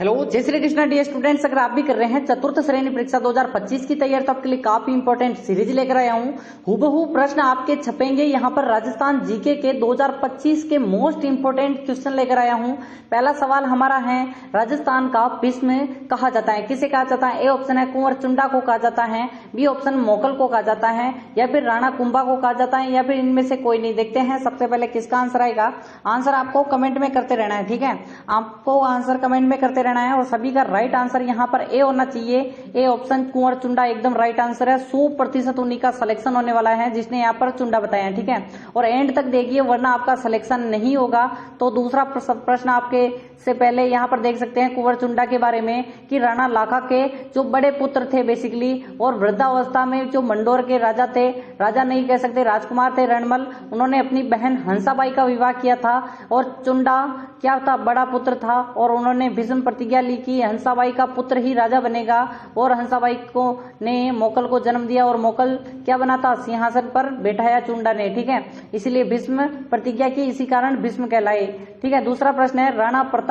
Hello, जय Shri Krishna dear students. अगर आप भी कर रहे हैं चतुर्थ श्रेणी परीक्षा 2025 की तैयारी तो आपके लिए काफी इंपॉर्टेंट सीरीज लेकर आया हूं। हुबहू प्रश्न आपके छपेंगे यहाँ पर राजस्थान जीके के 2025 के मोस्ट इंपोर्टेंट क्वेश्चन लेकर आया हूं। पहला सवाल हमारा है, राजस्थान का भीष्म कहा जाता है, किसे कहा जाता है? ए ऑप्शन है कुंवर चुंडा को कहा जाता है, बी ऑप्शन मोकल को कहा जाता है, या फिर राणा कुंभा को कहा जाता है, या फिर इनमें से कोई नहीं। देखते हैं सबसे पहले किसका आंसर आएगा। आंसर आपको कमेंट में करते रहना है, ठीक है। आपको आंसर कमेंट में करते रहना है और सभी का राइट आंसर यहाँ पर ए होना चाहिए। ए ऑप्शन कुंवर चुंडा एकदम राइट आंसर है। 100% उन्हीं का सिलेक्शन होने वाला है जिसने यहाँ पर चुंडा बताया है, ठीक है। और एंड तक देखिए वरना आपका सिलेक्शन नहीं होगा। तो दूसरा प्रश्न आपके से पहले यहाँ पर देख सकते हैं कुंवर चुंडा के बारे में कि राणा लाखा के जो बड़े पुत्र थे बेसिकली, और वृद्धावस्था में जो मंडोर के राजा थे, राजा नहीं कह सकते राजकुमार थे रणमल, उन्होंने अपनी बहन हंसाबाई का विवाह किया था। और चुंडा क्या था? बड़ा पुत्र था। और उन्होंने भीष्म प्रतिज्ञा ली कि हंसाबाई का पुत्र ही राजा बनेगा। और हंसाबाई को ने मोकल को जन्म दिया और मोकल क्या बना था? सिंहासन पर बैठाया चुंडा ने, ठीक है। इसलिए भीष्म प्रतिज्ञा की, इसी कारण भीष्म कहलाए, ठीक है। दूसरा प्रश्न है, राणा प्रताप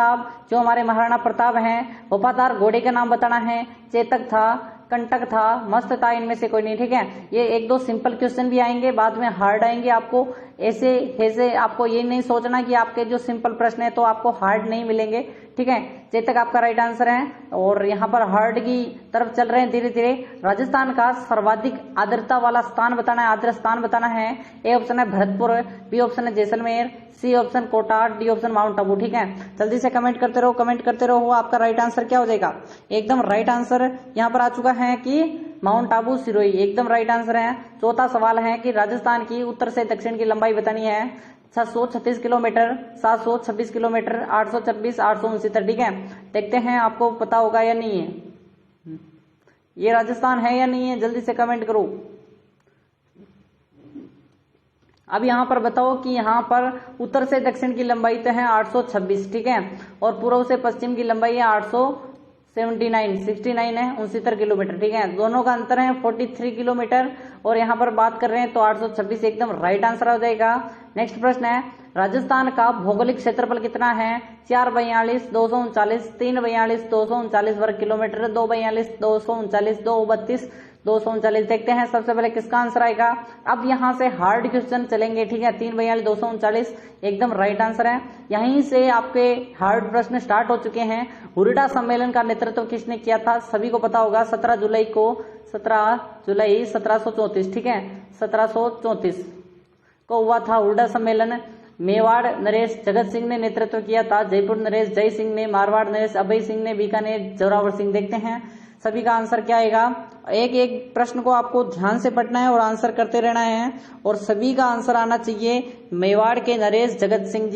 जो हमारे महाराणा प्रताप हैं, वफादार घोड़े का नाम बताना है। चेतक था, कंटक था, मस्त था, इनमें से कोई नहीं, ठीक है। ये एक दो सिंपल क्वेश्चन भी आएंगे, बाद में हार्ड आएंगे। आपको ऐसे आपको ये नहीं सोचना कि आपके जो सिंपल प्रश्न है तो आपको हार्ड नहीं मिलेंगे, ठीक है। चेतक आपका राइट आंसर है। और यहाँ पर हार्ड की तरफ चल रहे हैं धीरे धीरे। राजस्थान का सर्वाधिक आर्द्रता वाला स्थान बताना है, आर्द्र स्थान बताना है। ए ऑप्शन है भरतपुर, बी ऑप्शन है Jaisalmer, C option Kota, D option Mount Abu, ठीक है। जल्दी से कमेंट करते रहो, कमेंट करते रहो। आपका राइट आंसर क्या हो जाएगा? एकदम राइट आंसर यहाँ पर आ चुका है कि माउंट आबू सिरोही, एकदम राइट आंसर है। चौथा सवाल है कि राजस्थान की उत्तर से दक्षिण की लंबाई बतानी है। 636 किलोमीटर, 726 किलोमीटर, 826, 869, ठीक है। देखते हैं आपको पता होगा या नहीं है, ये राजस्थान है या नहीं है, जल्दी से कमेंट करो। अब यहाँ पर बताओ कि यहाँ पर उत्तर से दक्षिण की लंबाई तो है 826, ठीक है। और पूर्व से पश्चिम की लंबाई है 69 है, 69 किलोमीटर, ठीक है। दोनों का अंतर है 43 किलोमीटर। और यहाँ पर बात कर रहे हैं तो 826 एकदम राइट आंसर हो जाएगा। नेक्स्ट प्रश्न है, राजस्थान का भौगोलिक क्षेत्रफल कितना है? 442, 239, 342, 239 वर्ग किलोमीटर, 242, 239, 232, 239। देखते हैं सबसे पहले किसका आंसर आएगा। अब यहाँ से हार्ड क्वेश्चन चलेंगे, ठीक है। 342, 239 एकदम राइट आंसर है। यहीं से आपके हार्ड प्रश्न स्टार्ट हो चुके हैं। हुरिडा सम्मेलन का नेतृत्व किसने किया था? सभी को पता होगा, 17 जुलाई 1734, ठीक है। 1734 को हुआ था हुरिडा सम्मेलन। मेवाड़ नरेश जगत सिंह ने नेतृत्व किया था, जयपुर नरेश जय सिंह ने, मारवाड़ नरेश अभय सिंह ने, बीकानेर जोरावर सिंह। देखते हैं सभी का आंसर क्या आएगा। एक एक प्रश्न को आपको ध्यान से पढ़ना है और आंसर करते रहना है, और सभी का आंसर आना चाहिए। मेवाड़ के नरेश जगत सिंह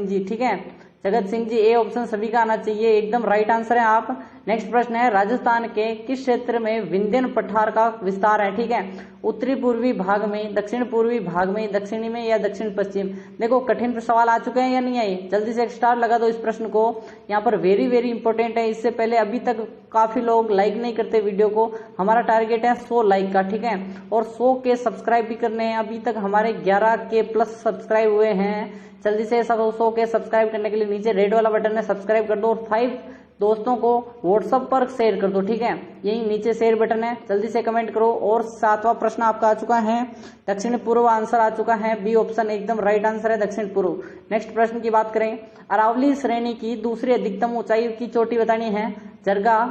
जी, ठीक है। जगत सिंह जी, ए ऑप्शन सभी का आना चाहिए, एकदम राइट आंसर है आप। नेक्स्ट प्रश्न है, राजस्थान के किस क्षेत्र में विंध्यन पठार का विस्तार है? ठीक है। उत्तरी पूर्वी भाग में, दक्षिण पूर्वी भाग में, दक्षिणी में, या दक्षिण पश्चिम? देखो कठिन सवाल आ चुके हैं या नहीं आए? जल्दी से एक स्टार लगा दो इस प्रश्न को। यहाँ पर वेरी वेरी इंपॉर्टेंट है। इससे पहले अभी तक काफी लोग लाइक नहीं करते वीडियो को। हमारा टारगेट है 100 लाइक का, ठीक है। और 100 के सब्सक्राइब भी करने हैं। अभी तक हमारे 11 के प्लस सब्सक्राइब हुए हैं। जल्दी से 100 के सब्सक्राइब करने के लिए नीचे रेड वाला बटन है, सब्सक्राइब कर दो और 5 दोस्तों को व्हाट्सएप पर शेयर कर दो, ठीक है। यही नीचे शेयर बटन है, जल्दी से कमेंट करो। और 7वां प्रश्न आपका आ चुका है, दक्षिण पूर्व आंसर आ चुका है। बी ऑप्शन एकदम राइट आंसर है, दक्षिण पूर्व। नेक्स्ट प्रश्न की बात करें, अरावली श्रेणी की दूसरी अधिकतम ऊंचाई की चोटी बतानी है। जरगा,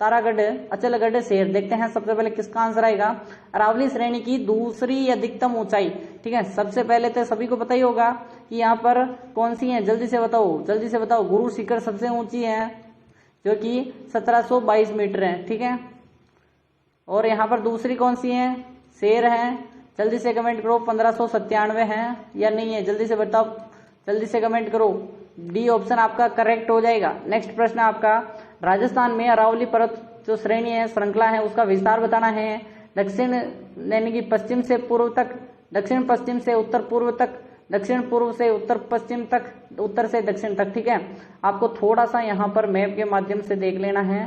तारागढ़, अचलगढ़, शेर। देखते हैं सबसे पहले किसका आंसर आएगा। अरावली श्रेणी की दूसरी अधिकतम ऊंचाई, ठीक है। सबसे पहले तो सभी को पता ही होगा कि यहाँ पर कौन सी है, जल्दी से बताओ, जल्दी से बताओ। गुरु शिखर सबसे ऊंची है जो कि 1722 मीटर है, ठीक है। और यहाँ पर दूसरी कौन सी है? शेर है। जल्दी से कमेंट करो, 1597 है या नहीं है, जल्दी से बताओ, जल्दी से कमेंट करो। डी ऑप्शन आपका करेक्ट हो जाएगा। नेक्स्ट प्रश्न आपका, राजस्थान में अरावली पर्वत जो श्रेणी है, श्रृंखला है, उसका विस्तार बताना है। दक्षिण यानी कि पश्चिम से पूर्व तक, दक्षिण पश्चिम से उत्तर पूर्व तक, दक्षिण पूर्व से उत्तर पश्चिम तक, उत्तर से दक्षिण तक, ठीक है। आपको थोड़ा सा यहाँ पर मैप के माध्यम से देख लेना है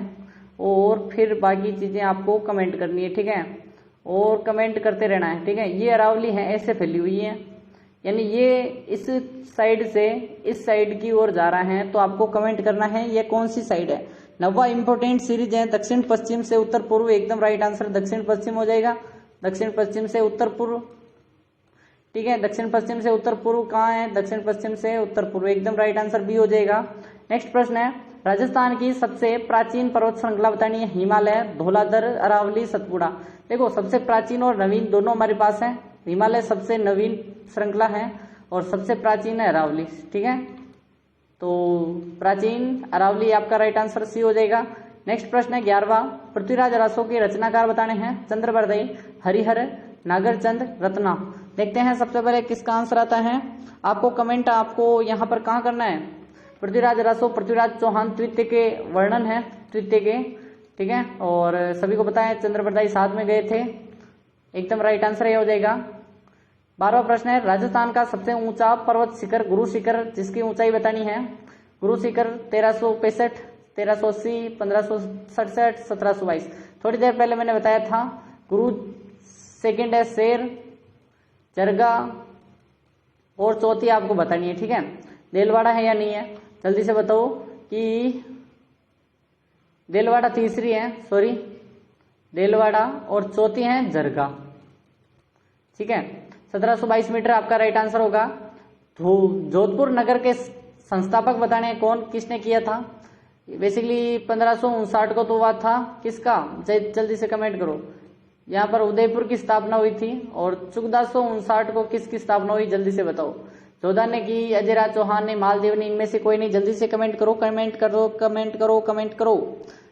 और फिर बाकी चीजें आपको कमेंट करनी है, ठीक है। और कमेंट करते रहना है, ठीक है। ये अरावली है, ऐसे फैली हुई है, यानी ये इस साइड से इस साइड की ओर जा रहा है, तो आपको कमेंट करना है ये कौन सी साइड है। 90 इंपोर्टेंट सीरीज है, दक्षिण पश्चिम से उत्तर पूर्व, एकदम राइट आंसर दक्षिण पश्चिम हो जाएगा। दक्षिण पश्चिम से उत्तर पूर्व, ठीक है। दक्षिण पश्चिम से उत्तर पूर्व कहाँ है, दक्षिण पश्चिम से उत्तर पूर्व, एकदम राइट आंसर बी हो जाएगा। नेक्स्ट प्रश्न है, राजस्थान की सबसे प्राचीन पर्वत श्रृंखला बतानी है। हिमालय, धौलाधर, अरावली, सतपुड़ा। देखो सबसे प्राचीन और नवीन दोनों हमारे पास है। हिमालय सबसे नवीन श्रृंखला है और सबसे प्राचीन है अरावली, ठीक है। तो प्राचीन अरावली आपका राइट आंसर सी हो जाएगा। नेक्स्ट प्रश्न है 11वां, पृथ्वीराज रासो के रचनाकार बताने हैं। चंद्रबरदई, हरिहर, नागरचंद, रत्ना। देखते हैं सबसे पहले किसका आंसर आता है। आपको कमेंट आपको यहाँ पर कहाँ करना है। पृथ्वीराज रासो, पृथ्वीराज चौहान द्वितीय के वर्णन है, द्वितीय के, ठीक है। और सभी को पता है चंद्रबरदई साथ में गए थे, एकदम राइट आंसर ये हो जाएगा। 12वां प्रश्न है, राजस्थान का सबसे ऊंचा पर्वत शिखर गुरु शिखर, जिसकी ऊंचाई बतानी है। गुरु शिखर 1365, 1380, 1567, 1722। थोड़ी देर पहले मैंने बताया था। गुरु सेकंड है शेर, जरगा और चौथी आपको बतानी है, ठीक है। देलवाड़ा है या नहीं है, जल्दी से बताओ कि देलवाड़ा तीसरी है, सॉरी देलवाड़ा, और चौथी है जरगा, ठीक है। 1722 मीटर आपका राइट आंसर होगा। जोधपुर नगर के संस्थापक बताने हैं कौन, किसने किया था। बेसिकली 1559 को तो हुआ था किसका, जल्दी से कमेंट करो। यहाँ पर उदयपुर की स्थापना हुई थी। और 1459 को किसकी स्थापना हुई, जल्दी से बताओ। जोधा ने की, अजयराज चौहान ने, मालदेव ने, इनमें से कोई नहीं। जल्दी से कमेंट करो, कमेंट करो, कमेंट करो, कमेंट करो।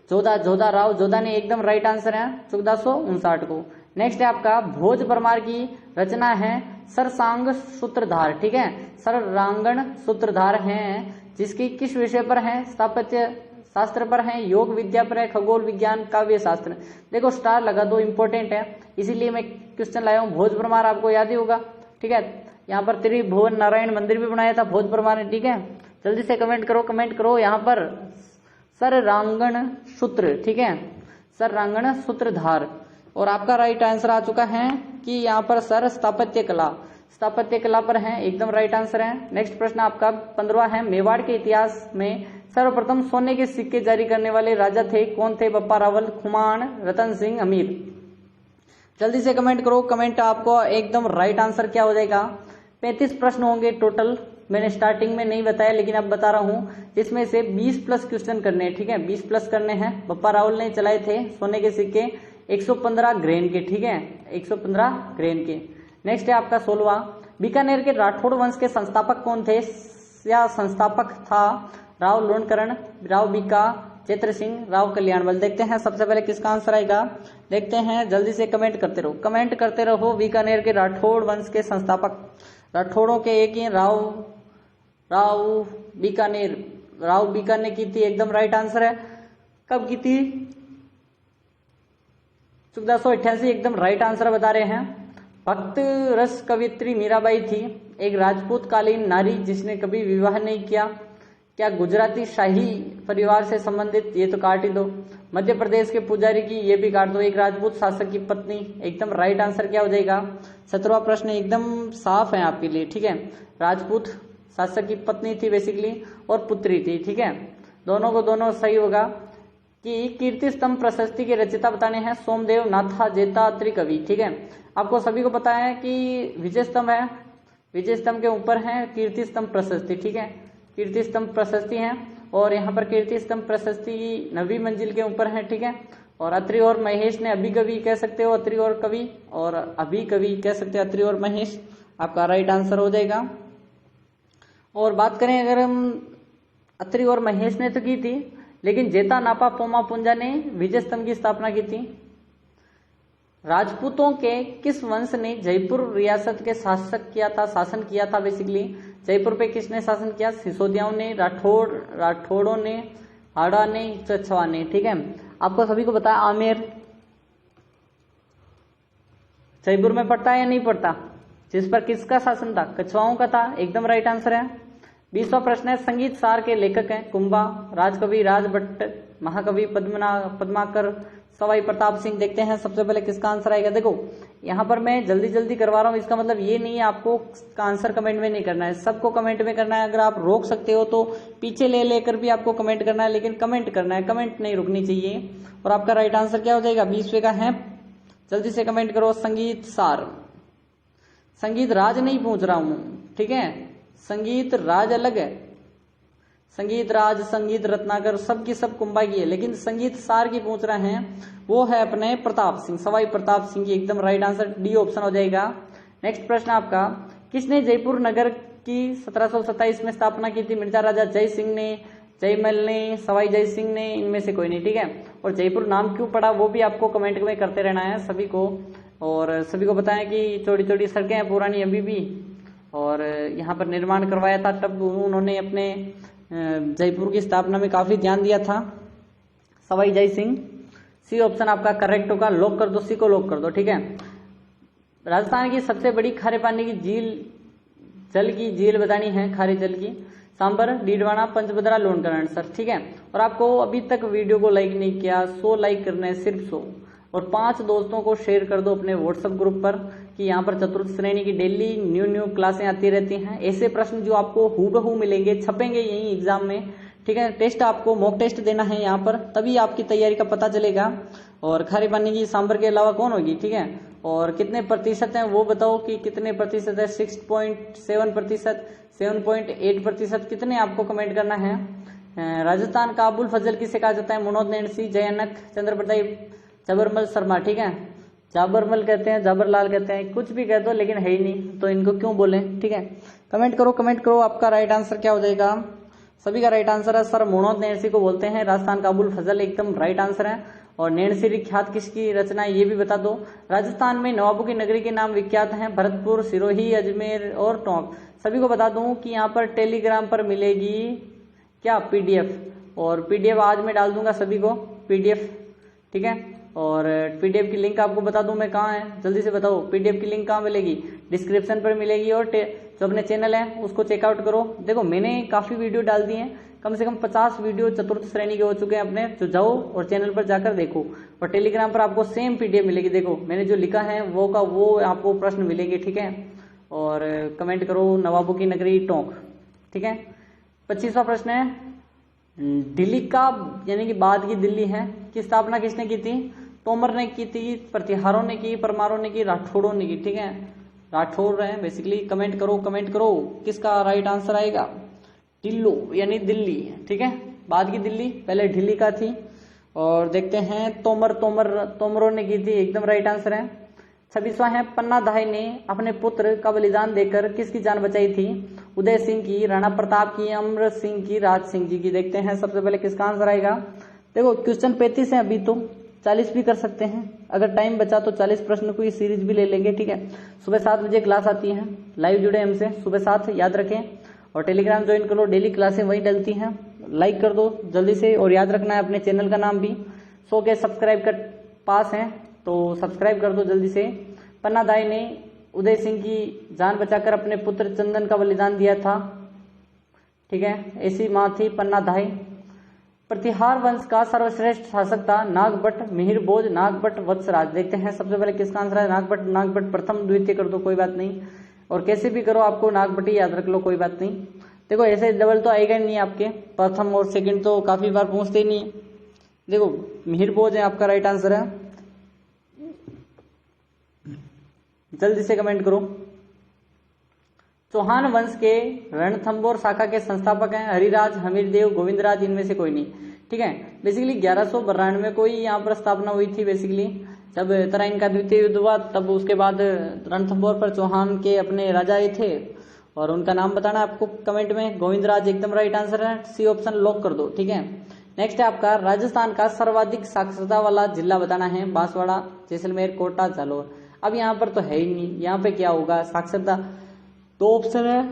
जोधा राव, जोधा ने एकदम राइट आंसर है 1459 को। नेक्स्ट है आपका भोज परमार की रचना है सरसांग सूत्रधार, ठीक है। सररांगण सूत्रधार हैं, जिसकी किस विषय पर है, स्थापत्य शास्त्र पर है, योग विद्या पर है, खगोल विज्ञान, काव्य शास्त्र। देखो स्टार लगा दो, इंपॉर्टेंट है, इसीलिए मैं क्वेश्चन लाया हूँ। भोज परमार आपको याद ही होगा, ठीक है। यहाँ पर त्रिभुवन नारायण मंदिर भी बनाया था भोज परमार ने, ठीक है। जल्दी से कमेंट करो, कमेंट करो। यहाँ पर सररांगण सूत्र, ठीक है, सररांगण सूत्रधार। और आपका राइट आंसर आ चुका है कि यहाँ पर सर स्थापत्य कला, स्थापत्य कला पर है, एकदम राइट आंसर है। नेक्स्ट प्रश्न आपका 15वां है, मेवाड़ के इतिहास में सर्वप्रथम सोने के सिक्के जारी करने वाले राजा थे, कौन थे। बप्पा रावल, खुमान, रतन सिंह, अमीर। जल्दी से कमेंट करो, कमेंट आपको एकदम राइट आंसर क्या हो जाएगा। 35 प्रश्न होंगे टोटल, मैंने स्टार्टिंग में नहीं बताया लेकिन अब बता रहा हूं, जिसमें से 20 प्लस क्वेश्चन करने हैं, ठीक है। 20 प्लस करने हैं। बप्पा रावल ने चलाए थे सोने के सिक्के 115 ग्रेन के, ठीक है, 115 ग्रेन के। नेक्स्ट है आपका 16वां, बीकानेर के राठौड़ वंश के संस्थापक कौन थे, या संस्थापक था राव लोणकरण, राव बीका, चैत्र सिंह, राव कल्याणबल। देखते हैं सबसे पहले किसका आंसर आएगा, देखते हैं। जल्दी से कमेंट करते रहो, कमेंट करते रहो। बीकानेर के राठौड़ वंश के संस्थापक, राठौड़ों के एक ही राव बीकानेर ने की थी, एकदम राइट आंसर है। कब की थी, 1488, एकदम राइट आंसर बता रहे हैं। भक्त रस कवित्री मीराबाई थी, एक राजपूत कालीन नारी जिसने कभी विवाह नहीं किया। क्या गुजराती शाही परिवार से संबंधित, ये तो काट ही दो। मध्य प्रदेश के पुजारी की, ये भी काट दो। एक राजपूत शासक की पत्नी, एकदम राइट आंसर क्या हो जाएगा। 17वां प्रश्न एकदम साफ है आपके लिए, ठीक है। राजपूत शासक की पत्नी थी बेसिकली, और पुत्री थी, ठीक है। दोनों को दोनों सही होगा। कि कीर्ति स्तंभ प्रशस्ति के रचयिता बताने हैं। सोमदेव, नाथा, जेता, त्रिकवि, ठीक है। आपको सभी को पता है कि विजय स्तंभ है, विजय स्तंभ के ऊपर है कीर्ति स्तंभ प्रशस्ति, ठीक है। कीर्ति स्तंभ प्रशस्ति है, और यहाँ पर कीर्ति स्तंभ प्रशस्ति 9वीं मंजिल के ऊपर है, ठीक है। और अत्रि और महेश ने अभी कवि कह सकते हो, अत्रि और कवि, और अभी कवि कह सकते हो, अत्रि और महेश, आपका राइट आंसर हो जाएगा। और बात करें अगर हम, अत्रि और महेश ने तो की थी, लेकिन जेता, नापा, पोमा, पुंजा ने विजय स्तंभ की स्थापना की थी। राजपूतों के किस वंश ने जयपुर रियासत के शासन किया था बेसिकली। जयपुर पे किसने शासन किया, सिसोदियाओं ने, राठौड़ों ने, हाड़ा ने, चछवा ने, ठीक है। आपको सभी को पता है आमेर जयपुर में पड़ता है या नहीं पड़ता, जिस पर किसका शासन था, कछवाओं का था, एकदम राइट आंसर है। 20वां प्रश्न है, संगीत सार के लेखक हैं कुंभा, राजकवि राजभट्ट, महाकवि पद्माकर, सवाई प्रताप सिंह। देखते हैं सबसे पहले किसका आंसर आएगा। देखो यहाँ पर मैं जल्दी जल्दी करवा रहा हूँ, इसका मतलब ये नहीं है आपको आंसर कमेंट में नहीं करना है, सबको कमेंट में करना है। अगर आप रोक सकते हो तो पीछे ले लेकर भी आपको कमेंट करना है, लेकिन कमेंट करना है, कमेंट नहीं रुकनी चाहिए। और आपका राइट आंसर क्या हो जाएगा, 20वें का है। जल्दी से कमेंट करो। संगीत सार, संगीत राज नहीं पूछ रहा हूं, ठीक है, संगीत राज अलग है, संगीत राज, संगीत रत्नाकर सबकी सब कुंभा की है, लेकिन संगीत सार की पूछ रहे हैं वो है अपने प्रताप सिंह, सवाई प्रताप सिंह की एकदम राइट आंसर डी ऑप्शन हो जाएगा। नेक्स्ट प्रश्न आपका, किसने जयपुर नगर की 1727 में स्थापना की थी। मिर्जा राजा जय सिंह ने, जयमल ने, सवाई जय सिंह ने, इनमें से कोई नहीं, ठीक है। और जयपुर नाम क्यों पड़ा वो भी आपको कमेंट में करते रहना है सभी को, और सभी को बताएं कि छोटी छोटी सड़कें हैं पुरानी अभी भी, और यहाँ पर निर्माण करवाया था तब उन्होंने अपने जयपुर की स्थापना में काफी ध्यान दिया था, सवाई जय सिंह। सी ऑप्शन आपका करेक्ट होगा, लॉक कर दो, सी को लॉक कर दो, ठीक है। राजस्थान की सबसे बड़ी खारे पानी की झील, जल की झील बतानी है, खारे जल की, सांबर, डीडवाना, पंचभद्रा, लोनकरण सर, ठीक है। और आपको अभी तक वीडियो को लाइक नहीं किया, 100 लाइक करना है, सिर्फ 100, और 5 दोस्तों को शेयर कर दो अपने व्हाट्सएप ग्रुप पर कि यहाँ पर चतुर्थ श्रेणी की डेली न्यू क्लासें आती रहती हैं। ऐसे प्रश्न जो आपको हूबहू मिलेंगे, छपेंगे यही एग्जाम में, ठीक है। टेस्ट आपको मॉक टेस्ट देना है यहाँ पर, तभी आपकी तैयारी का पता चलेगा। और खारे पानी की सांबर के अलावा कौन होगी, ठीक है। और कितने प्रतिशत हैं वो बताओ कि कितने प्रतिशत है, 6.7%, 7.8%, कितने आपको कमेंट करना है। राजस्थान का अबुल फजल किसे कहा जाता है, मनोज नैणसी, जयनक, चंद्रप्रताप, जाबरमल शर्मा, ठीक है। जाबरमल कहते हैं, जाबरलाल कहते हैं, कुछ भी कह दो, लेकिन है ही नहीं तो इनको क्यों बोले, ठीक है। कमेंट करो, कमेंट करो, आपका राइट आंसर क्या हो जाएगा। सभी का राइट आंसर है सर, मनोज नैणसी को बोलते हैं, राजस्थान का अबुल फजल एकदम राइट आंसर है। और नैणसी ख्यात किसकी रचना है ये भी बता दो। राजस्थान में नवाबों की नगरी के नाम विख्यात हैं, भरतपुर, सिरोही, अजमेर और टोंक। सभी को बता दूं कि यहाँ पर टेलीग्राम पर मिलेगी क्या, पीडीएफ, और पीडीएफ आज मैं डाल दूंगा सभी को पीडीएफ, ठीक है। और पीडीएफ की लिंक आपको बता दूं मैं कहाँ है, जल्दी से बताओ पीडीएफ की लिंक कहाँ मिलेगी, डिस्क्रिप्शन पर मिलेगी। और जो अपने चैनल है उसको चेकआउट करो। देखो मैंने काफी वीडियो डाल दी हैं, कम से कम 50 वीडियो चतुर्थ श्रेणी के हो चुके हैं अपने, तो जाओ और चैनल पर जाकर देखो। और टेलीग्राम पर आपको सेम पीडीएफ मिलेगी, देखो मैंने जो लिखा है वो का वो आपको प्रश्न मिलेंगे, ठीक है। और कमेंट करो नवाबों की नगरी टोंक, ठीक है। 25वां प्रश्न है, दिल्ली का यानी कि बाद की दिल्ली है की स्थापना किसने की थी। तोमर ने की थी, प्रतिहारों ने की, परमारों ने की, राठौड़ों ने की, ठीक है। राठौड़ है बेसिकली। कमेंट करो, कमेंट करो, किसका राइट आंसर आएगा। टिल्लो यानी दिल्ली, ठीक है, बाद की दिल्ली, पहले ढिल्ली का थी। और देखते हैं तोमरों ने की थी, एकदम राइट आंसर है। 26वां है, पन्ना दाई ने अपने पुत्र का बलिदान देकर किसकी जान बचाई थी। उदय सिंह की, राणा प्रताप की, अमर सिंह की, राज सिंह जी की। देखते हैं सबसे पहले किसका आंसर आएगा। देखो क्वेश्चन 35 है, अभी तो 40 भी कर सकते हैं, अगर टाइम बचा तो 40 प्रश्न की सीरीज भी ले लेंगे, ठीक है। सुबह 7 बजे क्लास आती है, लाइव जुड़े हमसे सुबह 7, याद रखें। और टेलीग्राम ज्वाइन करो, डेली क्लासें वही डलती हैं। लाइक कर दो जल्दी से, और याद रखना है अपने चैनल का नाम भी 100 के सब्सक्राइब का पास है, तो सब्सक्राइब कर दो जल्दी से। पन्ना दाई ने उदय सिंह की जान बचाकर अपने पुत्र चंदन का बलिदान दिया था, ठीक है, ऐसी माँ थी पन्ना दाई। प्रतिहार वंश का सर्वश्रेष्ठ शासक था नागभट्ट, मिहिर भोज, नागभट्ट, वत्सराज। देखते हैं सबसे पहले किसका आंसर है। नागभट्ट प्रथम द्वितीय कर दो, कोई बात नहीं, और कैसे भी करो आपको नागभट्ट ही याद रख लो, कोई बात नहीं। देखो ऐसे डबल तो आएगा ही नहीं आपके, प्रथम और सेकंड तो काफी बार पूछते ही नहीं। देखो मिहिर भोज है आपका राइट आंसर है, जल्दी से कमेंट करो। चौहान वंश के रणथंबोर शाखा के संस्थापक हैं हरिराज, हमीरदेव, गोविंदराज, इनमें से कोई नहीं, ठीक है। बेसिकली 1192 में कोई यहाँ पर स्थापना हुई थी, बेसिकली जब तराइन का द्वितीय युद्ध हुआ, तब उसके बाद रणथंबोर पर चौहान के अपने राजा आए थे, और उनका नाम बताना आपको कमेंट में। गोविंदराज एकदम राइट आंसर है, सी ऑप्शन लॉक कर दो, ठीक है। नेक्स्ट है आपका, राजस्थान का सर्वाधिक साक्षरता वाला जिला बताना है। बांसवाड़ा, जैसलमेर, कोटा, जालौर। अब यहाँ पर तो है ही नहीं, यहाँ पे क्या होगा साक्षरता, दो ऑप्शन है,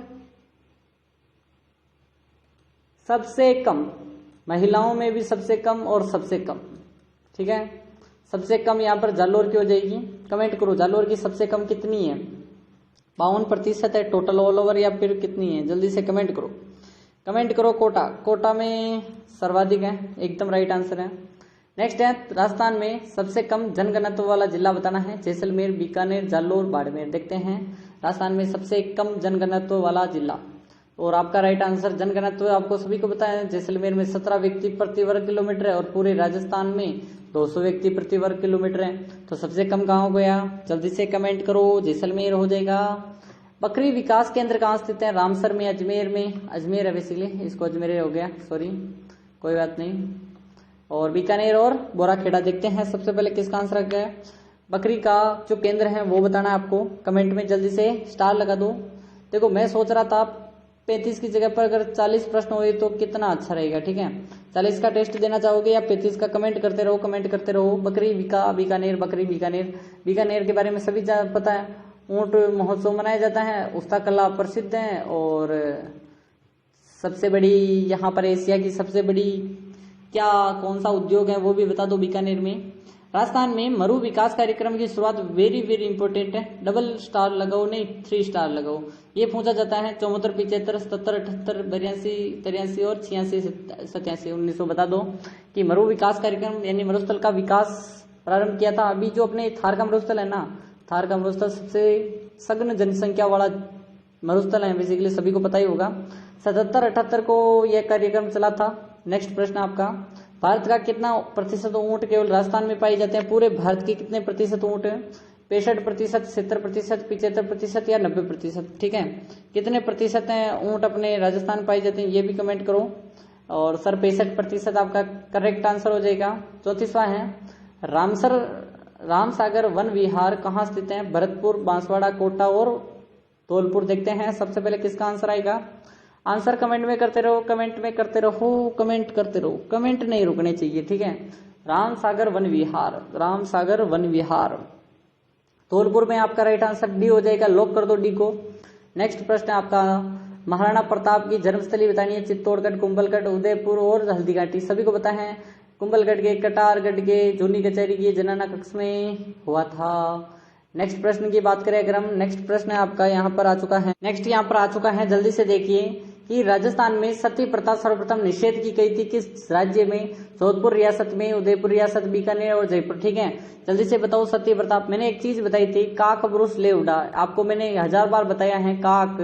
सबसे कम, महिलाओं में भी सबसे कम और सबसे कम, ठीक है। सबसे कम यहाँ पर जालोर की हो जाएगी। कमेंट करो जालोर की सबसे कम कितनी है। 52% है टोटल ऑल ओवर, या फिर कितनी है, जल्दी से कमेंट करो, कमेंट करो। कोटा में सर्वाधिक है, एकदम राइट आंसर है। नेक्स्ट है राजस्थान में सबसे कम जनघनत्व वाला जिला बताना है। जैसलमेर, बीकानेर, जालोर, बाड़मेर। देखते हैं राजस्थान में सबसे कम जनघनत्व वाला जिला, और आपका राइट आंसर जनघनत्व आपको सभी को पता है। जैसलमेर में 17 व्यक्ति प्रति वर्ग किलोमीटर है और पूरे राजस्थान में 200 व्यक्ति प्रति वर्ग किलोमीटर है। तो सबसे कम कहाँ हो गया, जल्दी से कमेंट करो, जैसलमेर हो जाएगा। बकरी विकास केंद्र कहाँ स्थित है, रामसर में, अजमेर में, अजमेर है बेसिकली, इसको अजमेर हो गया, सॉरी कोई बात नहीं, और बीकानेर और बोराखेड़ा। देखते हैं सबसे पहले किसका आंसर आ गया है। बकरी का जो केंद्र है वो बताना है आपको, कमेंट में जल्दी से स्टार लगा दो। देखो मैं सोच रहा था 35 की जगह पर अगर 40 प्रश्न हुए तो कितना अच्छा रहेगा, ठीक है। 40 का टेस्ट देना चाहोगे या 35 का, कमेंट करते रहो, कमेंट करते रहो। बकरी बीकानेर, बकरी बीकानेर। बीकानेर के बारे में सभी पता है, ऊंट महोत्सव मनाया जाता है, उसका कला प्रसिद्ध है, और सबसे बड़ी यहाँ पर एशिया की सबसे बड़ी क्या कौन सा उद्योग है वो भी बता दो बीकानेर में। राजस्थान में मरु विकास कार्यक्रम की शुरुआत वेरी वेरी इंपॉर्टेंट है, डबल स्टार लगाओ, नहीं 3 स्टार लगाओ। ये पूछा जाता है 74, 75, 77, 78, 82, 83 और 86, 87, 1900 बता दो कि मरु विकास कार्यक्रम यानी मरुस्थल का विकास प्रारंभ किया था। अभी जो अपने थार का मरुस्थल है ना, थार का मरुस्थल सबसे सघन जनसंख्या वाला मरुस्थल है, बेसिकली सभी को पता ही होगा। 77, 78 को यह कार्यक्रम चला था। नेक्स्ट प्रश्न आपका, भारत का कितना प्रतिशत ऊंट केवल राजस्थान में पाए जाते हैं, पूरे भारत के कितने प्रतिशत ऊंट है, 65%, 70%, 75% या 90%, ठीक है। कितने प्रतिशत हैं ऊंट अपने राजस्थान पाए जाते हैं ये भी कमेंट करो। और सर 65% आपका करेक्ट आंसर हो जाएगा। 34वां है रामसागर वन विहार कहाँ स्थित है, भरतपुर, बांसवाड़ा, कोटा और धौलपुर। देखते हैं सबसे पहले किसका आंसर आएगा। आंसर कमेंट में करते रहो, कमेंट में करते रहो, कमेंट करते रहो, कमेंट नहीं रुकने चाहिए, ठीक है। रामसागर वन विहार, रामसागर वन विहार धौलपुर में आपका राइट आंसर डी हो जाएगा, लॉक कर दो डी को। नेक्स्ट प्रश्न आपका, महाराणा प्रताप की जन्मस्थली बतानी है। चित्तौड़गढ़, कुंभलगढ़, उदयपुर और हल्दीघाटी। सभी को पता है कुंभलगढ़ के, कटारगढ़ के, जूनी कचहरी के जनगणना कक्ष में हुआ था। नेक्स्ट प्रश्न की बात करें अगर हम, नेक्स्ट प्रश्न आपका यहाँ पर आ चुका है, नेक्स्ट यहाँ पर आ चुका है, जल्दी से देखिए कि राजस्थान में सती प्रथा सर्वप्रथम निषेध की गई थी किस राज्य में, जोधपुर रियासत में, उदयपुर रियासत, बीकानेर और जयपुर, ठीक है। जल्दी से बताओ सती प्रथा। मैंने एक चीज बताई थी, काक ब्रुस ले उड़ा, आपको मैंने 1000 बार बताया है, काक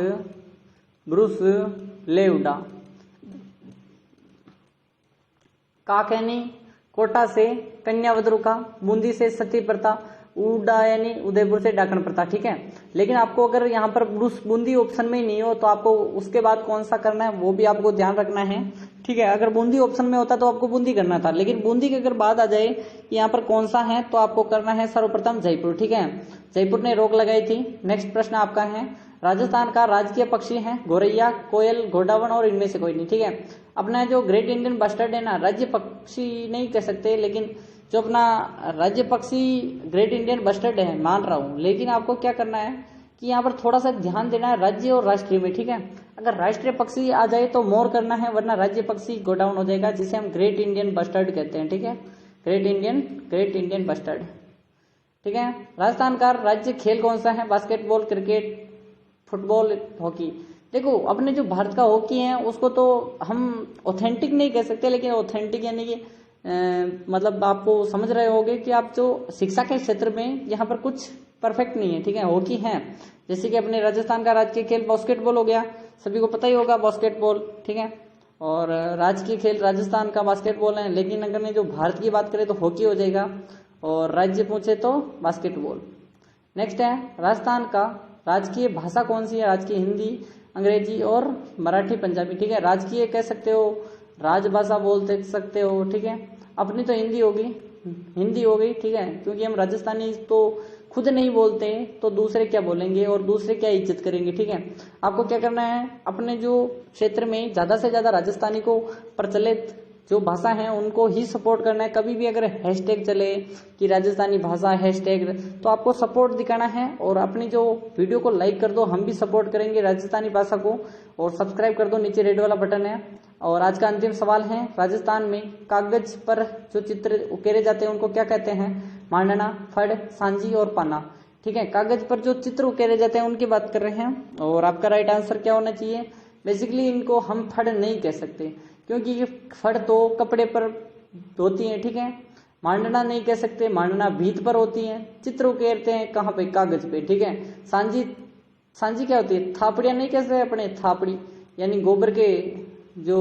ब्रुस ले उड़ा। काक यानी कोटा से कन्यावद्रु का, बूंदी से सती प्रथा, उड़ा यानी उदयपुर से डाकण प्रथा, ठीक है। लेकिन आपको अगर यहाँ पर बूंदी ऑप्शन में नहीं हो तो आपको उसके बाद कौन सा करना है वो भी आपको ध्यान रखना है, ठीक है। अगर बूंदी ऑप्शन में होता तो आपको बूंदी करना था, लेकिन बूंदी के अगर बात आ जाए यहाँ पर कौन सा है तो आपको करना है सर्वप्रथम जयपुर, ठीक है। जयपुर ने रोक लगाई थी। नेक्स्ट प्रश्न आपका है, राजस्थान का राजकीय पक्षी है गौरैया, कोयल, घोड़ावण और इनमें से कोई नहीं, ठीक है। अपना जो ग्रेट इंडियन बस्टर्ड है ना, राज्य पक्षी नहीं कह सकते, लेकिन जो अपना राज्य पक्षी ग्रेट इंडियन बस्टर्ड है मान रहा हूं, लेकिन आपको क्या करना है कि यहाँ पर थोड़ा सा ध्यान देना है राज्य और राष्ट्रीय में, ठीक है। अगर राष्ट्रीय पक्षी आ जाए तो मोर करना है, वरना राज्य पक्षी गो डाउन हो जाएगा, जिसे हम ग्रेट इंडियन बस्टर्ड कहते हैं, ठीक है। ग्रेट इंडियन बस्टर्ड, ठीक है। राजस्थान का राज्य खेल कौन सा है, बास्केटबॉल, क्रिकेट, फुटबॉल, हॉकी। देखो अपने जो भारत का हॉकी है उसको तो हम ऑथेंटिक नहीं कह सकते, लेकिन ऑथेंटिक यानी कि मतलब आपको समझ रहे होगे कि आप जो शिक्षा के क्षेत्र में यहाँ पर कुछ परफेक्ट नहीं है, ठीक है। हॉकी है, जैसे कि अपने राजस्थान का राजकीय खेल बास्केटबॉल हो गया, सभी को पता ही होगा बास्केटबॉल, ठीक है। और राजकीय खेल राजस्थान का बास्केटबॉल है, लेकिन अगर मैं जो भारत की बात करें तो हॉकी हो जाएगा, और राज्य पूछे तो बास्केटबॉल। नेक्स्ट है, राजस्थान का राजकीय भाषा कौन सी है, राजकीय हिंदी, अंग्रेजी और मराठी, पंजाबी, ठीक है। राजकीय कह सकते हो, राजभाषा बोल सकते हो, ठीक है। अपनी तो हिंदी होगी, हिंदी हो गई, ठीक है, क्योंकि हम राजस्थानी तो खुद नहीं बोलते तो दूसरे क्या बोलेंगे और दूसरे क्या इज्जत करेंगे, ठीक है। आपको क्या करना है, अपने जो क्षेत्र में ज्यादा से ज्यादा राजस्थानी को प्रचलित जो भाषा है उनको ही सपोर्ट करना है। कभी भी अगर हैशटैग चले कि राजस्थानी भाषा हैशटैग, तो आपको सपोर्ट दिखाना है और अपनी जो वीडियो को लाइक कर दो, हम भी सपोर्ट करेंगे राजस्थानी भाषा को, और सब्सक्राइब कर दो, नीचे रेड वाला बटन है। और आज का अंतिम सवाल है, राजस्थान में कागज पर जो चित्र उकेरे जाते हैं उनको क्या कहते हैं, मांडना, फड़, सांझी और पाना, ठीक है। कागज पर जो चित्र उकेरे जाते हैं उनकी बात कर रहे हैं, और आपका राइट आंसर क्या होना चाहिए, बेसिकली इनको हम फड़ नहीं कह सकते, क्योंकि ये फड़ तो कपड़े पर होती है, ठीक है। मांडना नहीं कह सकते, मांडना भीत पर होती है। चित्र उकेरते हैं कहाँ पे, कागज पे, ठीक है। सांझी, सांझी क्या होती है, थापड़ियां नहीं कह सकते अपने, थापड़ी यानी गोबर के जो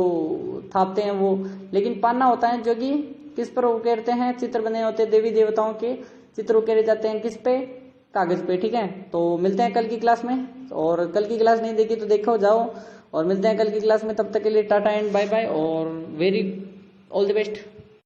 थापते हैं वो। लेकिन पाना होता है जो कि किस पर उकेरते हैं, चित्र बने होते हैं देवी देवताओं के, चित्र उकेरे जाते हैं किस पे, कागज पे, ठीक है। तो मिलते हैं कल की क्लास में, और कल की क्लास नहीं देखी तो देखो जाओ, और मिलते हैं कल की क्लास में। तब तक के लिए टाटा एंड बाय बाय, और वेरी ऑल द बेस्ट।